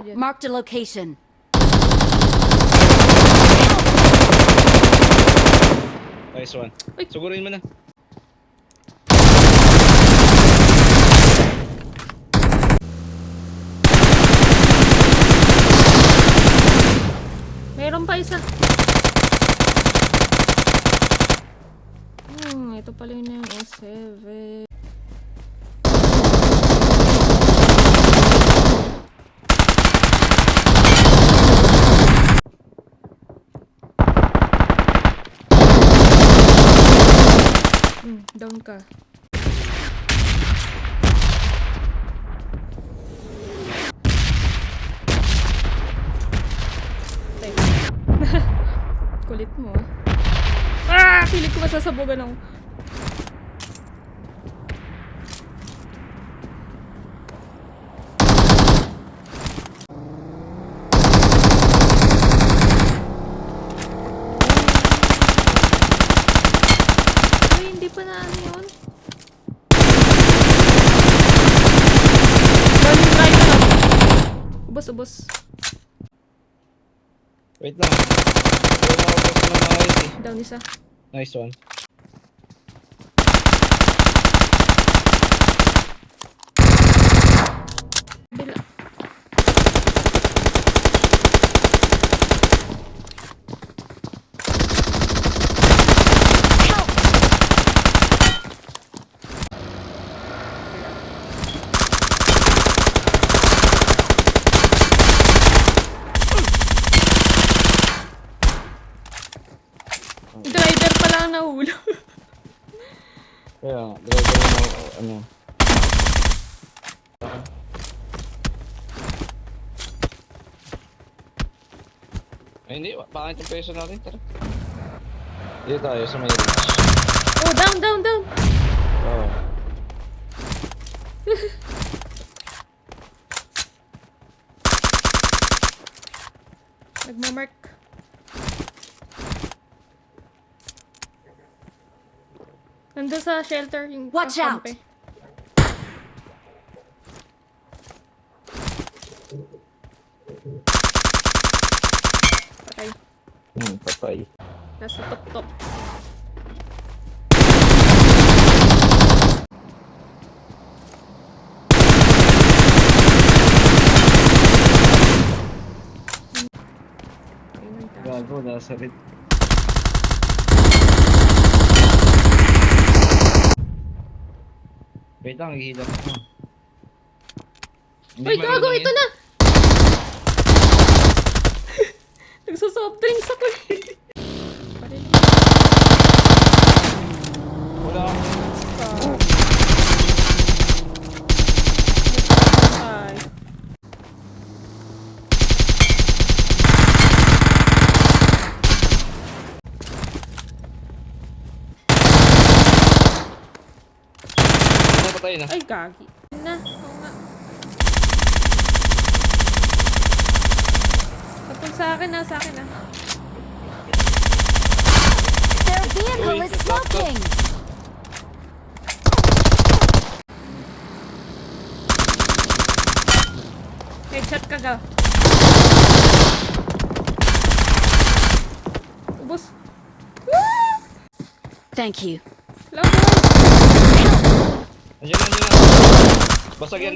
dyan. Marked a location. Nice one. Ay. Sugurin mo na. Meron pa isa. Ito pala yun yung S7. Down ka. Teka. Kulit mo ah. Pilit ko masasabugan ako. Ay, hindi pa na ano yun. Ubos. Wait lang. Wala ako basta na maayos eh. Down isa. Nice one. Bila. Driver pala ang nahulog. Kaya, driver mo ano. Ay hindi, bakit yung peso natin? Tara. Dito tayo sa may ridge. Oh, down. Oo. Nagmamark. Nandun sa shelter yung Watch out! kampe. Patay. Patay. Nasa top. Gago, nasa red. Wait lang, hihilap ako. Uy, gago! Ito na! Nagsasoft drinks ako eh. Wala ako. Ay. Patay na. Ay, gagi. Na, oo nga. Kapag sa akin na. Their vehicle is smoking. Headshot ka ga. Ubus. Thank you. Labo. Andiyan na. Basag yan.